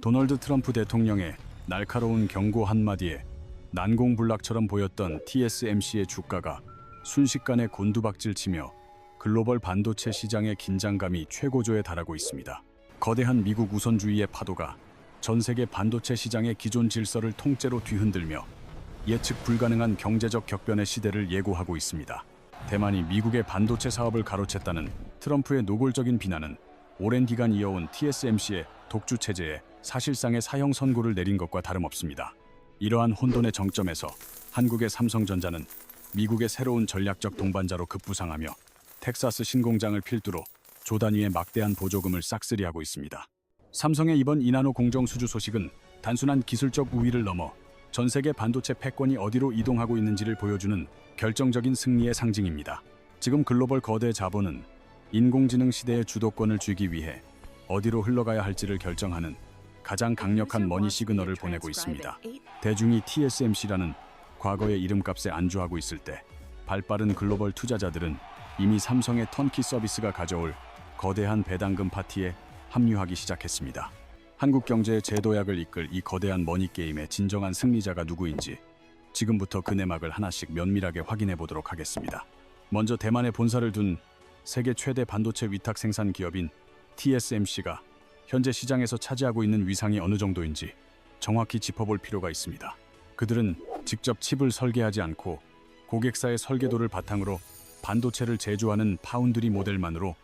도널드 트럼프 대통령의 날카로운 경고 한마디에 난공불락처럼 보였던 TSMC의 주가가 순식간에 곤두박질치며 글로벌 반도체 시장의 긴장감이 최고조에 달하고 있습니다. 거대한 미국 우선주의의 파도가 전 세계 반도체 시장의 기존 질서를 통째로 뒤흔들며 예측 불가능한 경제적 격변의 시대를 예고하고 있습니다. 대만이 미국의 반도체 사업을 가로챘다는 트럼프의 노골적인 비난은 오랜 기간 이어온 TSMC의 독주 체제에 사실상의 사형 선고를 내린 것과 다름없습니다. 이러한 혼돈의 정점에서 한국의 삼성전자는 미국의 새로운 전략적 동반자로 급부상하며 텍사스 신공장을 필두로 조 단위의 막대한 보조금을 싹쓸이하고 있습니다. 삼성의 이번 이나노 공정 수주 소식은 단순한 기술적 우위를 넘어 전 세계 반도체 패권이 어디로 이동하고 있는지를 보여주는 결정적인 승리의 상징입니다. 지금 글로벌 거대 자본은 인공지능 시대의 주도권을 쥐기 위해 어디로 흘러가야 할지를 결정하는 가장 강력한 머니 시그널을 보내고 있습니다. 대중이 TSMC라는 과거의 이름값에 안주하고 있을 때 발빠른 글로벌 투자자들은 이미 삼성의 턴키 서비스가 가져올 거대한 배당금 파티에 합류하기 시작했습니다. 한국 경제의 재도약을 이끌 이 거대한 머니 게임의 진정한 승리자가 누구인지 지금부터 그 내막을 하나씩 면밀하게 확인해 보도록 하겠습니다. 먼저 대만에 본사를 둔 세계 최대 반도체 위탁 생산 기업인 TSMC가 현재 시장에서 차지하고 있는 위상이 어느 정도인지 정확히 짚어볼 필요가 있습니다. 그들은 직접 칩을 설계하지 않고 고객사의 설계도를 바탕으로 반도체를 제조하는 파운드리 모델만으로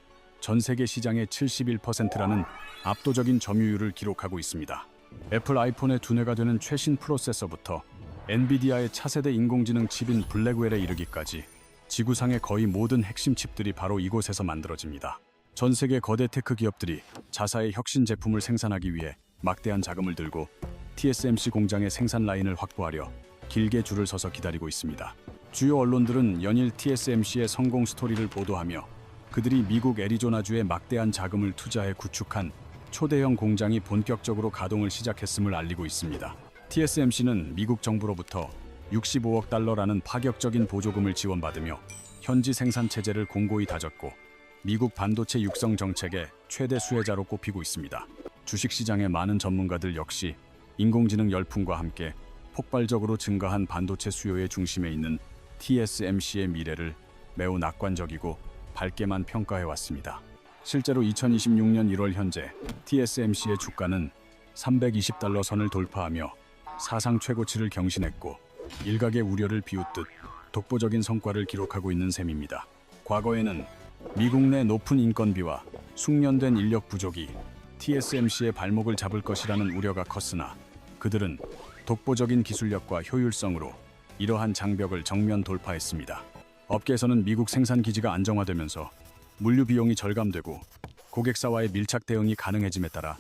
전 세계 시장의 71%라는 압도적인 점유율을 기록하고 있습니다. 애플 아이폰의 두뇌가 되는 최신 프로세서부터 엔비디아의 차세대 인공지능 칩인 블랙웰에 이르기까지 지구상의 거의 모든 핵심 칩들이 바로 이곳에서 만들어집니다. 전 세계 거대 테크 기업들이 자사의 혁신 제품을 생산하기 위해 막대한 자금을 들고 TSMC 공장의 생산 라인을 확보하려 길게 줄을 서서 기다리고 있습니다. 주요 언론들은 연일 TSMC의 성공 스토리를 보도하며 그들이 미국 애리조나주에 막대한 자금을 투자해 구축한 초대형 공장이 본격적으로 가동을 시작했음을 알리고 있습니다. TSMC는 미국 정부로부터 65억 달러라는 파격적인 보조금을 지원받으며 현지 생산 체제를 공고히 다졌고 미국 반도체 육성 정책의 최대 수혜자로 꼽히고 있습니다. 주식시장의 많은 전문가들 역시 인공지능 열풍과 함께 폭발적으로 증가한 반도체 수요의 중심에 있는 TSMC의 미래를 매우 낙관적이고 밝게만 평가해왔습니다. 실제로 2026년 1월 현재 TSMC의 주가는 320달러 선을 돌파하며 사상 최고치를 경신했고 일각의 우려를 비웃듯 독보적인 성과를 기록하고 있는 셈입니다. 과거에는 미국 내 높은 인건비와 숙련된 인력 부족이 TSMC의 발목을 잡을 것이라는 우려가 컸으나 그들은 독보적인 기술력과 효율성으로 이러한 장벽을 정면 돌파했습니다. 업계에서는 미국 생산 기지가 안정화되면서 물류 비용이 절감되고 고객사와의 밀착 대응이 가능해짐에 따라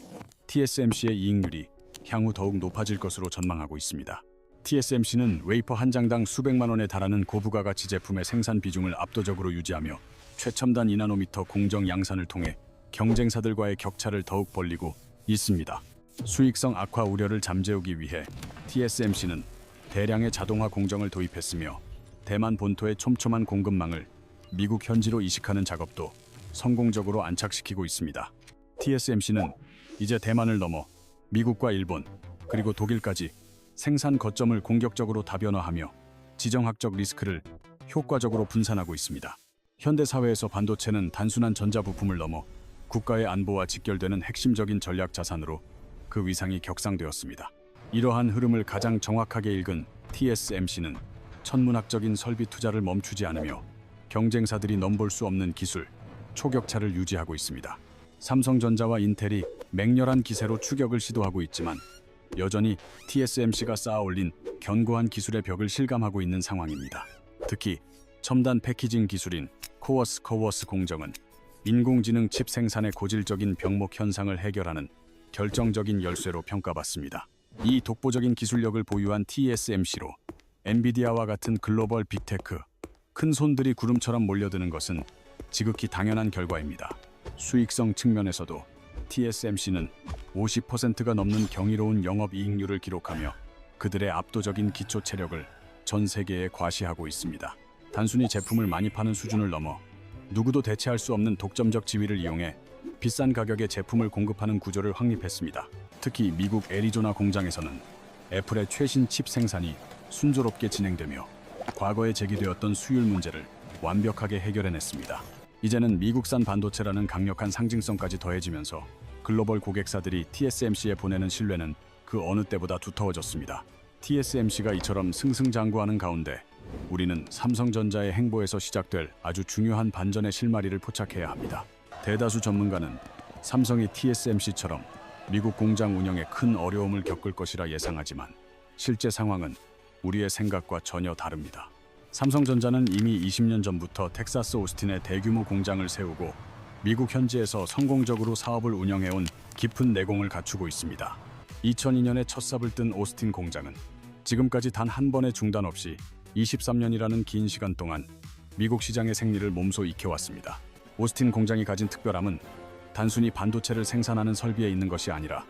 TSMC의 이익률이 향후 더욱 높아질 것으로 전망하고 있습니다. TSMC는 웨이퍼 한 장당 수백만 원에 달하는 고부가 가치 제품의 생산 비중을 압도적으로 유지하며 최첨단 2나노미터 공정 양산을 통해 경쟁사들과의 격차를 더욱 벌리고 있습니다. 수익성 악화 우려를 잠재우기 위해 TSMC는 대량의 자동화 공정을 도입했으며 대만 본토의 촘촘한 공급망을 미국 현지로 이식하는 작업도 성공적으로 안착시키고 있습니다. TSMC는 이제 대만을 넘어 미국과 일본, 그리고 독일까지 생산 거점을 공격적으로 다변화하며 지정학적 리스크를 효과적으로 분산하고 있습니다. 현대 사회에서 반도체는 단순한 전자부품을 넘어 국가의 안보와 직결되는 핵심적인 전략 자산으로 그 위상이 격상되었습니다. 이러한 흐름을 가장 정확하게 읽은 TSMC는 천문학적인 설비 투자를 멈추지 않으며 경쟁사들이 넘볼 수 없는 기술, 초격차를 유지하고 있습니다. 삼성전자와 인텔이 맹렬한 기세로 추격을 시도하고 있지만 여전히 TSMC가 쌓아올린 견고한 기술의 벽을 실감하고 있는 상황입니다. 특히 첨단 패키징 기술인 코어스 공정은 인공지능 칩 생산의 고질적인 병목 현상을 해결하는 결정적인 열쇠로 평가받습니다. 이 독보적인 기술력을 보유한 TSMC로 엔비디아와 같은 글로벌 빅테크, 큰 손들이 구름처럼 몰려드는 것은 지극히 당연한 결과입니다. 수익성 측면에서도 TSMC는 50%가 넘는 경이로운 영업이익률을 기록하며 그들의 압도적인 기초 체력을 전 세계에 과시하고 있습니다. 단순히 제품을 많이 파는 수준을 넘어 누구도 대체할 수 없는 독점적 지위를 이용해 비싼 가격에 제품을 공급하는 구조를 확립했습니다. 특히 미국 애리조나 공장에서는 애플의 최신 칩 생산이 순조롭게 진행되며 과거에 제기되었던 수율 문제를 완벽하게 해결해냈습니다. 이제는 미국산 반도체라는 강력한 상징성까지 더해지면서 글로벌 고객사들이 TSMC에 보내는 신뢰는 그 어느 때보다 두터워졌습니다. TSMC가 이처럼 승승장구하는 가운데 우리는 삼성전자의 행보에서 시작될 아주 중요한 반전의 실마리를 포착해야 합니다. 대다수 전문가는 삼성이 TSMC처럼 미국 공장 운영에 큰 어려움을 겪을 것이라 예상하지만 실제 상황은 우리의 생각과 전혀 다릅니다. 삼성전자는 이미 20년 전부터 텍사스 오스틴에 대규모 공장을 세우고 미국 현지에서 성공적으로 사업을 운영해온 깊은 내공을 갖추고 있습니다. 2002년에 첫 삽을 뜬 오스틴 공장은 지금까지 단 한 번의 중단 없이 23년이라는 긴 시간 동안 미국 시장의 생리를 몸소 익혀왔습니다. 오스틴 공장이 가진 특별함은 단순히 반도체를 생산하는 설비에 있는 것이 아니라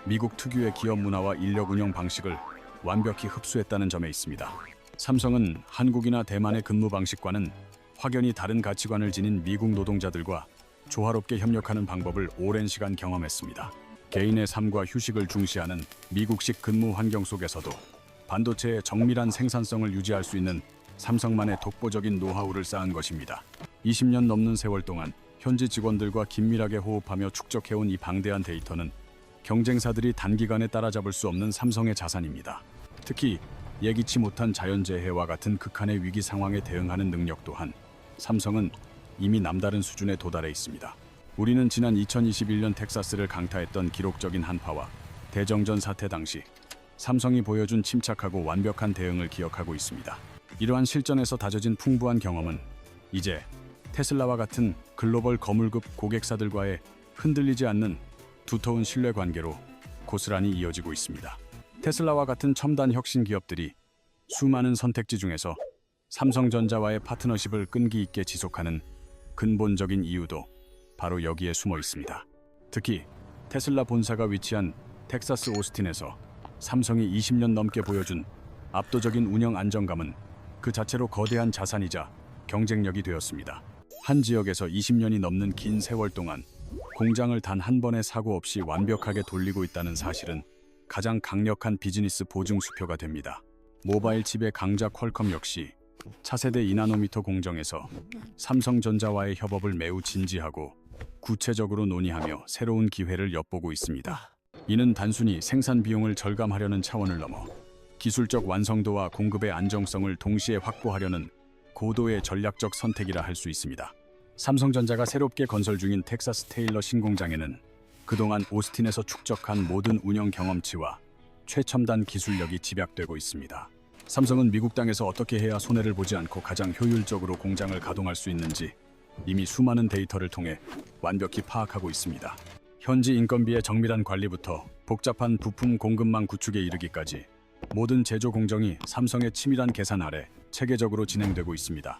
미국 특유의 기업 문화와 인력 운영 방식을 완벽히 흡수했다는 점에 있습니다. 삼성은 한국이나 대만의 근무 방식과는 확연히 다른 가치관을 지닌 미국 노동자들과 조화롭게 협력하는 방법을 오랜 시간 경험했습니다. 개인의 삶과 휴식을 중시하는 미국식 근무 환경 속에서도 반도체의 정밀한 생산성을 유지할 수 있는 삼성만의 독보적인 노하우를 쌓은 것입니다. 20년 넘는 세월 동안 현지 직원들과 긴밀하게 호흡하며 축적해온 이 방대한 데이터는 경쟁사들이 단기간에 따라잡을 수 없는 삼성의 자산입니다. 특히 예기치 못한 자연재해와 같은 극한의 위기 상황에 대응하는 능력 또한 삼성은 이미 남다른 수준에 도달해 있습니다. 우리는 지난 2021년 텍사스를 강타했던 기록적인 한파와 대정전 사태 당시 삼성이 보여준 침착하고 완벽한 대응을 기억하고 있습니다. 이러한 실전에서 다져진 풍부한 경험은 이제 테슬라와 같은 글로벌 거물급 고객사들과의 흔들리지 않는 두터운 신뢰 관계로 고스란히 이어지고 있습니다. 테슬라와 같은 첨단 혁신 기업들이 수많은 선택지 중에서 삼성전자와의 파트너십을 끈기 있게 지속하는 근본적인 이유도 바로 여기에 숨어 있습니다. 특히 테슬라 본사가 위치한 텍사스 오스틴에서 삼성이 20년 넘게 보여준 압도적인 운영 안정감은 그 자체로 거대한 자산이자 경쟁력이 되었습니다. 한 지역에서 20년이 넘는 긴 세월 동안 공장을 단 한 번의 사고 없이 완벽하게 돌리고 있다는 사실은 가장 강력한 비즈니스 보증 수표가 됩니다. 모바일 칩의 강자 퀄컴 역시 차세대 2나노미터 공정에서 삼성전자와의 협업을 매우 진지하고 구체적으로 논의하며 새로운 기회를 엿보고 있습니다. 이는 단순히 생산 비용을 절감하려는 차원을 넘어 기술적 완성도와 공급의 안정성을 동시에 확보하려는 고도의 전략적 선택이라 할 수 있습니다. 삼성전자가 새롭게 건설 중인 텍사스 테일러 신공장에는 그동안 오스틴에서 축적한 모든 운영 경험치와 최첨단 기술력이 집약되고 있습니다. 삼성은 미국 땅에서 어떻게 해야 손해를 보지 않고 가장 효율적으로 공장을 가동할 수 있는지 이미 수많은 데이터를 통해 완벽히 파악하고 있습니다. 현지 인건비의 정밀한 관리부터 복잡한 부품 공급망 구축에 이르기까지 모든 제조 공정이 삼성의 치밀한 계산 아래 체계적으로 진행되고 있습니다.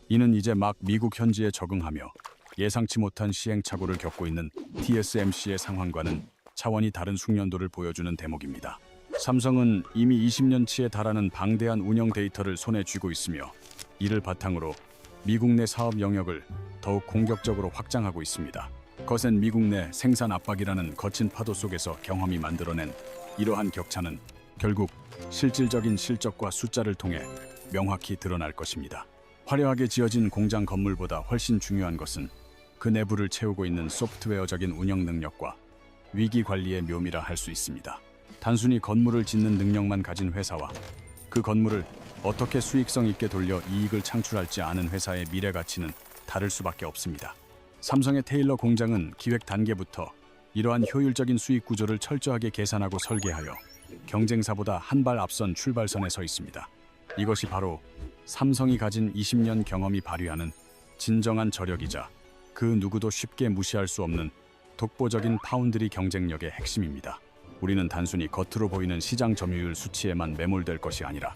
이는 이제 막 미국 현지에 적응하며 예상치 못한 시행착오를 겪고 있는 TSMC의 상황과는 차원이 다른 숙련도를 보여주는 대목입니다. 삼성은 이미 20년치에 달하는 방대한 운영 데이터를 손에 쥐고 있으며 이를 바탕으로 미국 내 사업 영역을 더욱 공격적으로 확장하고 있습니다. 거센 미국 내 생산 압박이라는 거친 파도 속에서 경험이 만들어낸 이러한 격차는 결국 실질적인 실적과 숫자를 통해 명확히 드러날 것입니다. 화려하게 지어진 공장 건물보다 훨씬 중요한 것은 그 내부를 채우고 있는 소프트웨어적인 운영 능력과 위기 관리의 묘미라 할 수 있습니다. 단순히 건물을 짓는 능력만 가진 회사와 그 건물을 어떻게 수익성 있게 돌려 이익을 창출할지 아는 회사의 미래 가치는 다를 수밖에 없습니다. 삼성의 테일러 공장은 기획 단계부터 이러한 효율적인 수익 구조를 철저하게 계산하고 설계하여 경쟁사보다 한 발 앞선 출발선에 서 있습니다. 이것이 바로 삼성이 가진 20년 경험이 발휘하는 진정한 저력이자 그 누구도 쉽게 무시할 수 없는 독보적인 파운드리 경쟁력의 핵심입니다. 우리는 단순히 겉으로 보이는 시장 점유율 수치에만 매몰될 것이 아니라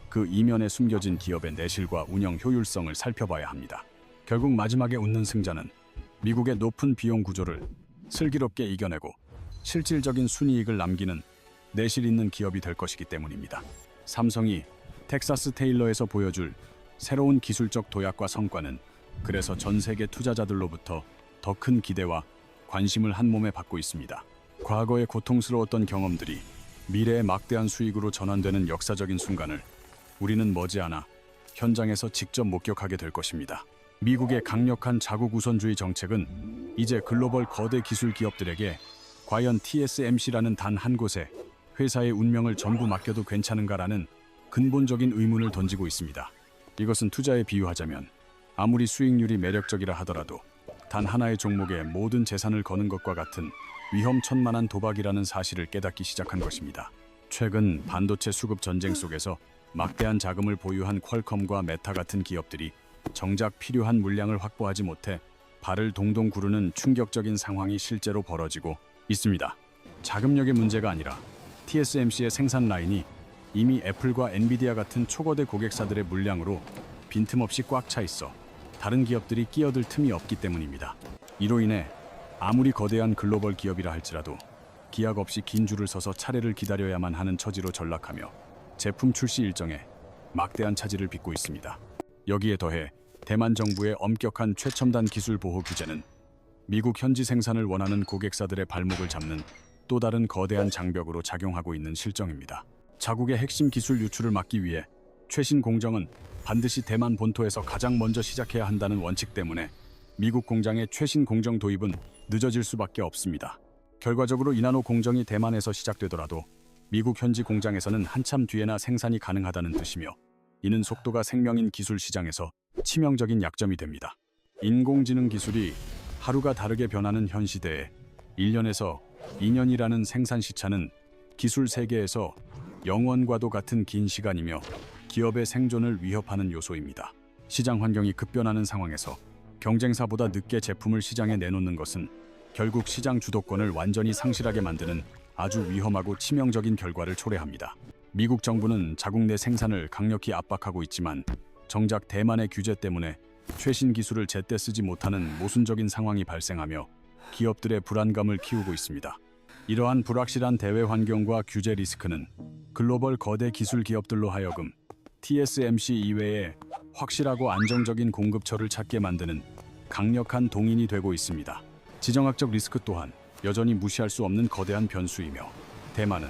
그 이면에 숨겨진 기업의 내실과 운영 효율성을 살펴봐야 합니다. 결국 마지막에 웃는 승자는 미국의 높은 비용 구조를 슬기롭게 이겨내고 실질적인 순이익을 남기는 내실 있는 기업이 될 것이기 때문입니다. 삼성이 텍사스 테일러에서 보여줄 새로운 기술적 도약과 성과는 그래서 전 세계 투자자들로부터 더 큰 기대와 관심을 한 몸에 받고 있습니다. 과거의 고통스러웠던 경험들이 미래의 막대한 수익으로 전환되는 역사적인 순간을 우리는 머지않아 현장에서 직접 목격하게 될 것입니다. 미국의 강력한 자국 우선주의 정책은 이제 글로벌 거대 기술 기업들에게 과연 TSMC라는 단 한 곳에 회사의 운명을 전부 맡겨도 괜찮은가라는 근본적인 의문을 던지고 있습니다. 이것은 투자에 비유하자면 아무리 수익률이 매력적이라 하더라도 단 하나의 종목에 모든 재산을 거는 것과 같은 위험천만한 도박이라는 사실을 깨닫기 시작한 것입니다. 최근 반도체 수급 전쟁 속에서 막대한 자금을 보유한 퀄컴과 메타 같은 기업들이 정작 필요한 물량을 확보하지 못해 발을 동동 구르는 충격적인 상황이 실제로 벌어지고 있습니다. 자금력의 문제가 아니라 TSMC의 생산 라인이 이미 애플과 엔비디아 같은 초거대 고객사들의 물량으로 빈틈없이 꽉 차 있어 다른 기업들이 끼어들 틈이 없기 때문입니다. 이로 인해 아무리 거대한 글로벌 기업이라 할지라도 기약 없이 긴 줄을 서서 차례를 기다려야만 하는 처지로 전락하며 제품 출시 일정에 막대한 차질을 빚고 있습니다. 여기에 더해 대만 정부의 엄격한 최첨단 기술 보호 규제는 미국 현지 생산을 원하는 고객사들의 발목을 잡는 또 다른 거대한 장벽으로 작용하고 있는 실정입니다. 자국의 핵심 기술 유출을 막기 위해 최신 공정은 반드시 대만 본토에서 가장 먼저 시작해야 한다는 원칙 때문에 미국 공장의 최신 공정 도입은 늦어질 수밖에 없습니다. 결과적으로 이나노 공정이 대만에서 시작되더라도 미국 현지 공장에서는 한참 뒤에나 생산이 가능하다는 뜻이며 이는 속도가 생명인 기술 시장에서 치명적인 약점이 됩니다. 인공지능 기술이 하루가 다르게 변하는 현 시대에 1년에서 2년이라는 생산 시차는 기술 세계에서 영원과도 같은 긴 시간이며 기업의 생존을 위협하는 요소입니다. 시장 환경이 급변하는 상황에서 경쟁사보다 늦게 제품을 시장에 내놓는 것은 결국 시장 주도권을 완전히 상실하게 만드는 아주 위험하고 치명적인 결과를 초래합니다. 미국 정부는 자국 내 생산을 강력히 압박하고 있지만 정작 대만의 규제 때문에 최신 기술을 제때 쓰지 못하는 모순적인 상황이 발생하며 기업들의 불안감을 키우고 있습니다. 이러한 불확실한 대외 환경과 규제 리스크는 글로벌 거대 기술 기업들로 하여금 TSMC 이외에 확실하고 안정적인 공급처를 찾게 만드는 강력한 동인이 되고 있습니다. 지정학적 리스크 또한 여전히 무시할 수 없는 거대한 변수이며 대만은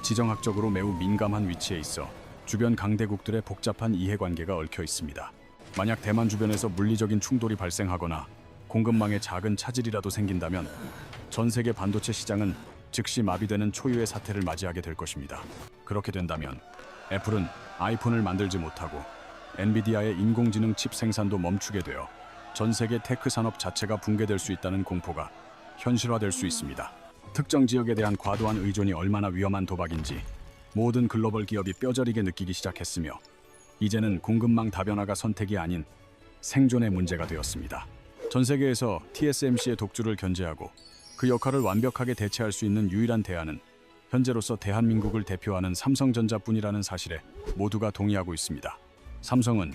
지정학적으로 매우 민감한 위치에 있어 주변 강대국들의 복잡한 이해관계가 얽혀 있습니다. 만약 대만 주변에서 물리적인 충돌이 발생하거나 공급망에 작은 차질이라도 생긴다면 전 세계 반도체 시장은 즉시 마비되는 초유의 사태를 맞이하게 될 것입니다. 그렇게 된다면 애플은 아이폰을 만들지 못하고 엔비디아의 인공지능 칩 생산도 멈추게 되어 전 세계 테크 산업 자체가 붕괴될 수 있다는 공포가 현실화될 수 있습니다. 특정 지역에 대한 과도한 의존이 얼마나 위험한 도박인지 모든 글로벌 기업이 뼈저리게 느끼기 시작했으며 이제는 공급망 다변화가 선택이 아닌 생존의 문제가 되었습니다. 전 세계에서 TSMC의 독주를 견제하고 그 역할을 완벽하게 대체할 수 있는 유일한 대안은 현재로서 대한민국을 대표하는 삼성전자뿐이라는 사실에 모두가 동의하고 있습니다. 삼성은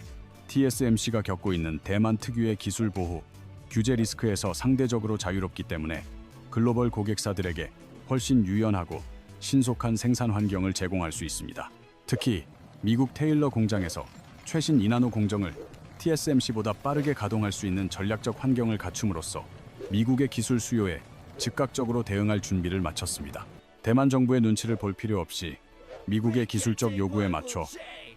TSMC가 겪고 있는 대만 특유의 기술 보호, 규제 리스크에서 상대적으로 자유롭기 때문에 글로벌 고객사들에게 훨씬 유연하고 신속한 생산 환경을 제공할 수 있습니다. 특히 미국 테일러 공장에서 최신 이나노 공정을 TSMC보다 빠르게 가동할 수 있는 전략적 환경을 갖춤으로써 미국의 기술 수요에 즉각적으로 대응할 준비를 마쳤습니다. 대만 정부의 눈치를 볼 필요 없이 미국의 기술적 요구에 맞춰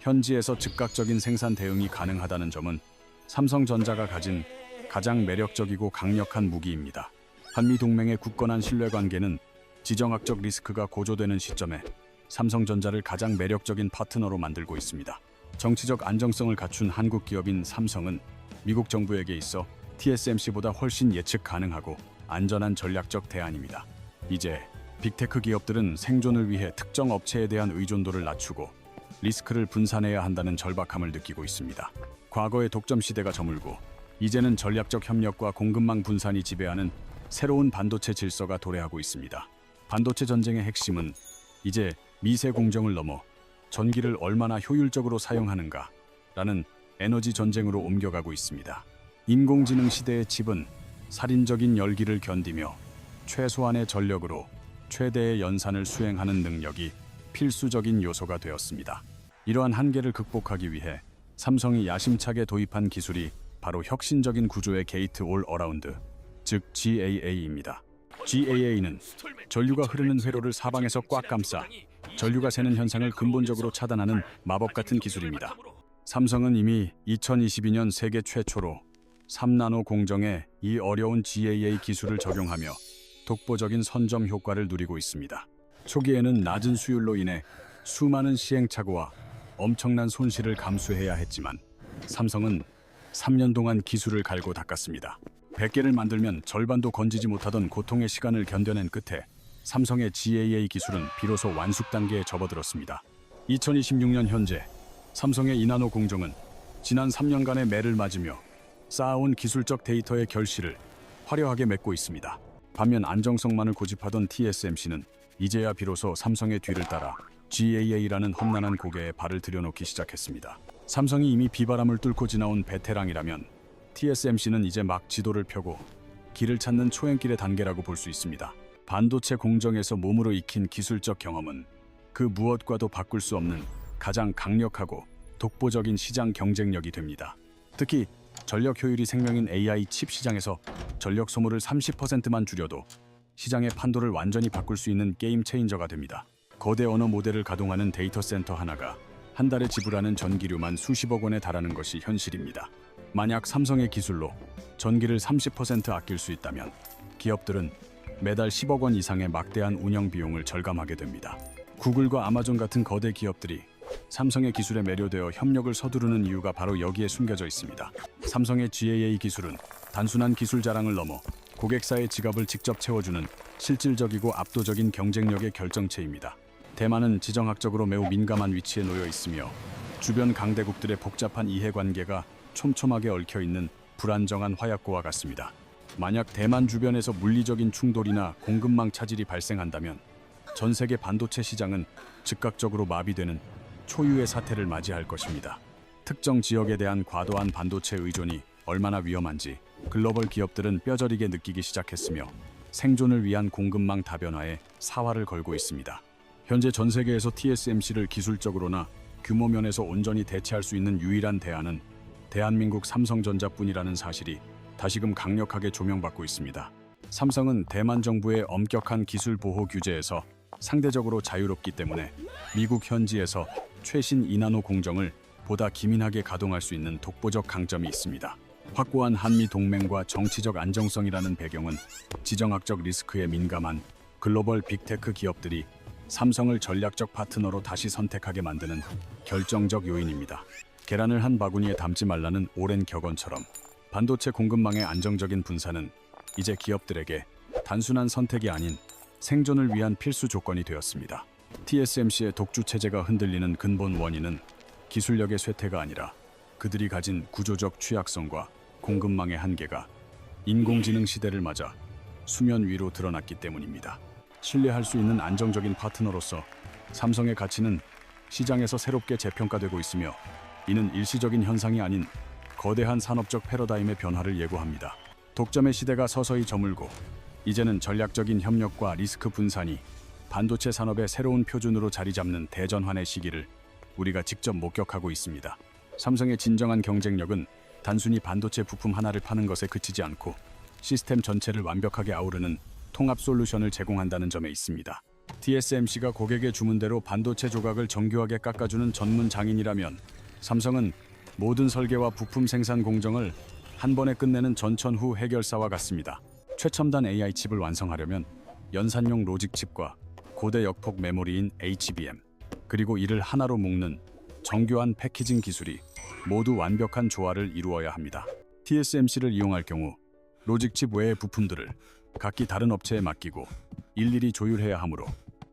현지에서 즉각적인 생산 대응이 가능하다는 점은 삼성전자가 가진 가장 매력적이고 강력한 무기입니다. 한미 동맹의 굳건한 신뢰관계는 지정학적 리스크가 고조되는 시점에 삼성전자를 가장 매력적인 파트너로 만들고 있습니다. 정치적 안정성을 갖춘 한국 기업인 삼성은 미국 정부에게 있어 TSMC보다 훨씬 예측 가능하고 안전한 전략적 대안입니다. 이제 빅테크 기업들은 생존을 위해 특정 업체에 대한 의존도를 낮추고 리스크를 분산해야 한다는 절박함을 느끼고 있습니다. 과거의 독점 시대가 저물고 이제는 전략적 협력과 공급망 분산이 지배하는 새로운 반도체 질서가 도래하고 있습니다. 반도체 전쟁의 핵심은 이제 미세 공정을 넘어 전기를 얼마나 효율적으로 사용하는가라는 에너지 전쟁으로 옮겨가고 있습니다. 인공지능 시대의 칩은 살인적인 열기를 견디며 최소한의 전력으로 최대의 연산을 수행하는 능력이 필수적인 요소가 되었습니다. 이러한 한계를 극복하기 위해 삼성이 야심차게 도입한 기술이 바로 혁신적인 구조의 게이트 올 어라운드, 즉 GAA입니다. GAA는 전류가 흐르는 회로를 사방에서 꽉 감싸 전류가 새는 현상을 근본적으로 차단하는 마법 같은 기술입니다. 삼성은 이미 2022년 세계 최초로 3나노 공정에 이 어려운 GAA 기술을 적용하며 독보적인 선점 효과를 누리고 있습니다. 초기에는 낮은 수율로 인해 수많은 시행착오와 엄청난 손실을 감수해야 했지만 삼성은 3년 동안 기술을 갈고 닦았습니다. 100개를 만들면 절반도 건지지 못하던 고통의 시간을 견뎌낸 끝에 삼성의 GAA 기술은 비로소 완숙 단계에 접어들었습니다. 2026년 현재 삼성의 이나노 공정은 지난 3년간의 매를 맞으며 쌓아온 기술적 데이터의 결실을 화려하게 맺고 있습니다. 반면 안정성만을 고집하던 TSMC는 이제야 비로소 삼성의 뒤를 따라 GAA라는 험난한 고개에 발을 들여놓기 시작했습니다. 삼성이 이미 비바람을 뚫고 지나온 베테랑이라면 TSMC는 이제 막 지도를 펴고 길을 찾는 초행길의 단계라고 볼 수 있습니다. 반도체 공정에서 몸으로 익힌 기술적 경험은 그 무엇과도 바꿀 수 없는 가장 강력하고 독보적인 시장 경쟁력이 됩니다. 특히 전력 효율이 생명인 AI 칩 시장에서 전력 소모를 30%만 줄여도 시장의 판도를 완전히 바꿀 수 있는 게임 체인저가 됩니다. 거대 언어 모델을 가동하는 데이터 센터 하나가 한 달에 지불하는 전기료만 수십억 원에 달하는 것이 현실입니다. 만약 삼성의 기술로 전기를 30% 아낄 수 있다면 기업들은 매달 10억 원 이상의 막대한 운영 비용을 절감하게 됩니다. 구글과 아마존 같은 거대 기업들이 삼성의 기술에 매료되어 협력을 서두르는 이유가 바로 여기에 숨겨져 있습니다. 삼성의 GAA 기술은 단순한 기술 자랑을 넘어 고객사의 지갑을 직접 채워주는 실질적이고 압도적인 경쟁력의 결정체입니다. 대만은 지정학적으로 매우 민감한 위치에 놓여 있으며 주변 강대국들의 복잡한 이해관계가 촘촘하게 얽혀있는 불안정한 화약고와 같습니다. 만약 대만 주변에서 물리적인 충돌이나 공급망 차질이 발생한다면 전 세계 반도체 시장은 즉각적으로 마비되는 초유의 사태를 맞이할 것입니다. 특정 지역에 대한 과도한 반도체 의존이 얼마나 위험한지 글로벌 기업들은 뼈저리게 느끼기 시작했으며 생존을 위한 공급망 다변화에 사활을 걸고 있습니다. 현재 전 세계에서 TSMC를 기술적으로나 규모 면에서 온전히 대체할 수 있는 유일한 대안은 대한민국 삼성전자뿐이라는 사실이 다시금 강력하게 조명받고 있습니다. 삼성은 대만 정부의 엄격한 기술 보호 규제에서 상대적으로 자유롭기 때문에 미국 현지에서 최신 이나노 공정을 보다 기민하게 가동할 수 있는 독보적 강점이 있습니다. 확고한 한미 동맹과 정치적 안정성이라는 배경은 지정학적 리스크에 민감한 글로벌 빅테크 기업들이 삼성을 전략적 파트너로 다시 선택하게 만드는 결정적 요인입니다. 계란을 한 바구니에 담지 말라는 오랜 격언처럼 반도체 공급망의 안정적인 분산은 이제 기업들에게 단순한 선택이 아닌 생존을 위한 필수 조건이 되었습니다. TSMC의 독주 체제가 흔들리는 근본 원인은 기술력의 쇠퇴가 아니라 그들이 가진 구조적 취약성과 공급망의 한계가 인공지능 시대를 맞아 수면 위로 드러났기 때문입니다. 신뢰할 수 있는 안정적인 파트너로서 삼성의 가치는 시장에서 새롭게 재평가되고 있으며 이는 일시적인 현상이 아닌 거대한 산업적 패러다임의 변화를 예고합니다. 독점의 시대가 서서히 저물고 이제는 전략적인 협력과 리스크 분산이 반도체 산업의 새로운 표준으로 자리 잡는 대전환의 시기를 우리가 직접 목격하고 있습니다. 삼성의 진정한 경쟁력은 단순히 반도체 부품 하나를 파는 것에 그치지 않고 시스템 전체를 완벽하게 아우르는 통합 솔루션을 제공한다는 점에 있습니다. TSMC가 고객의 주문대로 반도체 조각을 정교하게 깎아주는 전문 장인이라면 삼성은 모든 설계와 부품 생산 공정을 한 번에 끝내는 전천후 해결사와 같습니다. 최첨단 AI 칩을 완성하려면 연산용 로직 칩과 고대 역폭 메모리인 HBM, 그리고 이를 하나로 묶는 정교한 패키징 기술이 모두 완벽한 조화를 이루어야 합니다. TSMC를 이용할 경우 로직 칩 외의 부품들을 각기 다른 업체에 맡기고 일일이 조율해야 하므로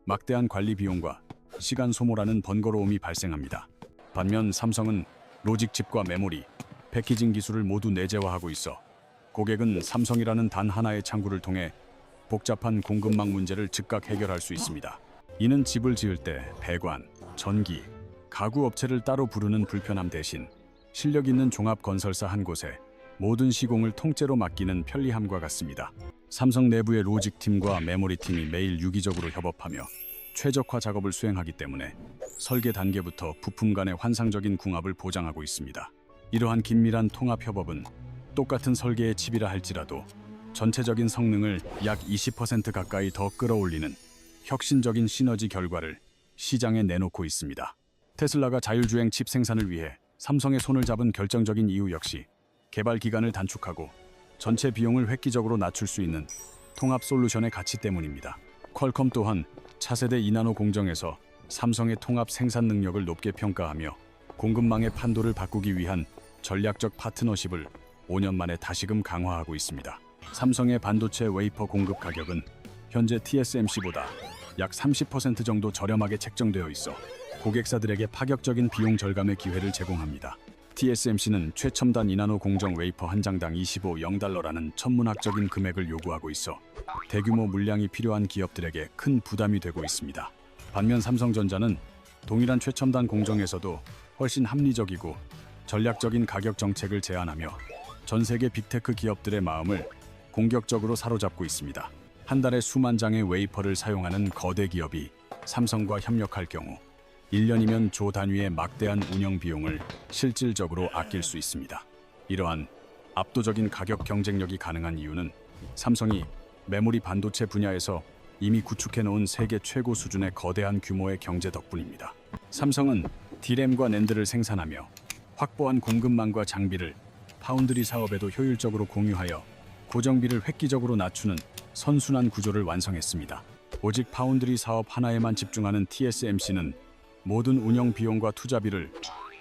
막대한 관리 비용과 시간 소모라는 번거로움이 발생합니다. 반면 삼성은 로직 칩과 메모리, 패키징 기술을 모두 내재화하고 있어 고객은 삼성이라는 단 하나의 창구를 통해 복잡한 공급망 문제를 즉각 해결할 수 있습니다. 이는 집을 지을 때 배관, 전기, 가구 업체를 따로 부르는 불편함 대신 실력 있는 종합 건설사 한 곳에 모든 시공을 통째로 맡기는 편리함과 같습니다. 삼성 내부의 로직 팀과 메모리 팀이 매일 유기적으로 협업하며 최적화 작업을 수행하기 때문에 설계 단계부터 부품 간의 환상적인 궁합을 보장하고 있습니다. 이러한 긴밀한 통합 협업은 똑같은 설계의 칩이라 할지라도 전체적인 성능을 약 20% 가까이 더 끌어올리는 혁신적인 시너지 결과를 시장에 내놓고 있습니다. 테슬라가 자율주행 칩 생산을 위해 삼성의 손을 잡은 결정적인 이유 역시 개발 기간을 단축하고 전체 비용을 획기적으로 낮출 수 있는 통합 솔루션의 가치 때문입니다. 퀄컴 또한 차세대 2나노 공정에서 삼성의 통합 생산 능력을 높게 평가하며 공급망의 판도를 바꾸기 위한 전략적 파트너십을 5년 만에 다시금 강화하고 있습니다. 삼성의 반도체 웨이퍼 공급 가격은 현재 TSMC보다 약 30% 정도 저렴하게 책정되어 있어 고객사들에게 파격적인 비용 절감의 기회를 제공합니다. TSMC는 최첨단 2나노 공정 웨이퍼 한 장당 $25라는 천문학적인 금액을 요구하고 있어 대규모 물량이 필요한 기업들에게 큰 부담이 되고 있습니다. 반면 삼성전자는 동일한 최첨단 공정에서도 훨씬 합리적이고 전략적인 가격 정책을 제안하며 전 세계 빅테크 기업들의 마음을 공격적으로 사로잡고 있습니다. 한 달에 수만 장의 웨이퍼를 사용하는 거대 기업이 삼성과 협력할 경우 1년이면 조 단위의 막대한 운영 비용을 실질적으로 아낄 수 있습니다. 이러한 압도적인 가격 경쟁력이 가능한 이유는 삼성이 메모리 반도체 분야에서 이미 구축해놓은 세계 최고 수준의 거대한 규모의 경제 덕분입니다. 삼성은 D램과 낸드를 생산하며 확보한 공급망과 장비를 파운드리 사업에도 효율적으로 공유하여 고정비를 획기적으로 낮추는 선순환 구조를 완성했습니다. 오직 파운드리 사업 하나에만 집중하는 TSMC는 모든 운영 비용과 투자비를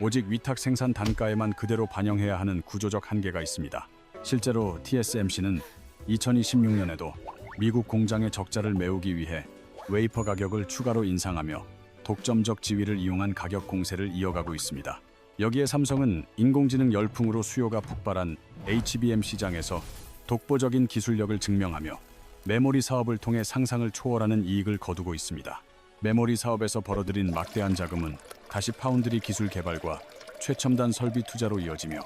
오직 위탁 생산 단가에만 그대로 반영해야 하는 구조적 한계가 있습니다. 실제로 TSMC는 2026년에도 미국 공장의 적자를 메우기 위해 웨이퍼 가격을 추가로 인상하며 독점적 지위를 이용한 가격 공세를 이어가고 있습니다. 여기에 삼성은 인공지능 열풍으로 수요가 폭발한 HBM 시장에서 독보적인 기술력을 증명하며 메모리 사업을 통해 상상을 초월하는 이익을 거두고 있습니다. 메모리 사업에서 벌어들인 막대한 자금은 다시 파운드리 기술 개발과 최첨단 설비 투자로 이어지며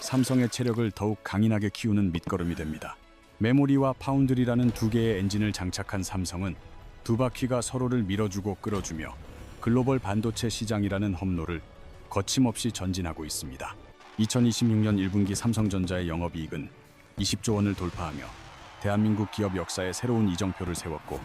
삼성의 체력을 더욱 강인하게 키우는 밑거름이 됩니다. 메모리와 파운드리라는 두 개의 엔진을 장착한 삼성은 두 바퀴가 서로를 밀어주고 끌어주며 글로벌 반도체 시장이라는 험로를 거침없이 전진하고 있습니다. 2026년 1분기 삼성전자의 영업이익은 20조 원을 돌파하며 대한민국 기업 역사에 새로운 이정표를 세웠고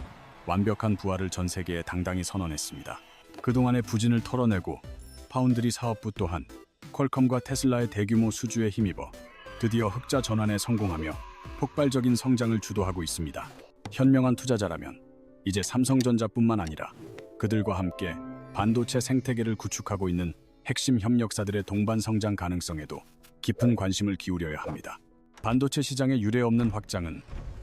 완벽한 부활을 전 세계에 당당히 선언했습니다. 그동안의 부진을 털어내고 파운드리 사업부 또한 퀄컴과 테슬라의 대규모 수주에 힘입어 드디어 흑자 전환에 성공하며 폭발적인 성장을 주도하고 있습니다. 현명한 투자자라면 이제 삼성전자뿐만 아니라 그들과 함께 반도체 생태계를 구축하고 있는 핵심 협력사들의 동반 성장 가능성에도 깊은 관심을 기울여야 합니다. 반도체 시장의 유례없는 확장은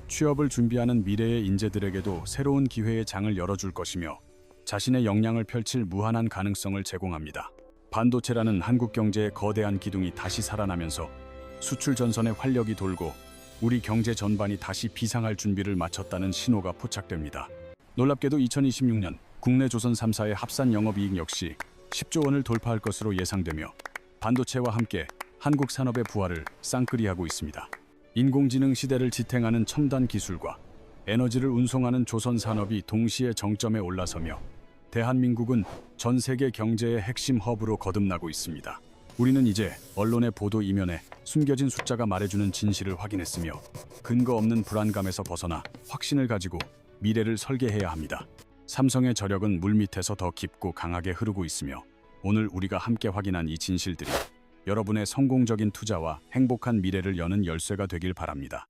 취업을 준비하는 미래의 인재들에게도 새로운 기회의 장을 열어줄 것이며 자신의 역량을 펼칠 무한한 가능성을 제공합니다. 반도체라는 한국 경제의 거대한 기둥이 다시 살아나면서 수출 전선의 활력이 돌고 우리 경제 전반이 다시 비상할 준비를 마쳤다는 신호가 포착됩니다. 놀랍게도 2026년 국내 조선 3사의 합산 영업이익 역시 10조 원을 돌파할 것으로 예상되며 반도체와 함께 한국 산업의 부활을 쌍끌이하고 있습니다. 인공지능 시대를 지탱하는 첨단 기술과 에너지를 운송하는 조선 산업이 동시에 정점에 올라서며 대한민국은 전 세계 경제의 핵심 허브로 거듭나고 있습니다. 우리는 이제 언론의 보도 이면에 숨겨진 숫자가 말해주는 진실을 확인했으며 근거 없는 불안감에서 벗어나 확신을 가지고 미래를 설계해야 합니다. 삼성의 저력은 물밑에서 더 깊고 강하게 흐르고 있으며 오늘 우리가 함께 확인한 이 진실들이 여러분의 성공적인 투자와 행복한 미래를 여는 열쇠가 되길 바랍니다.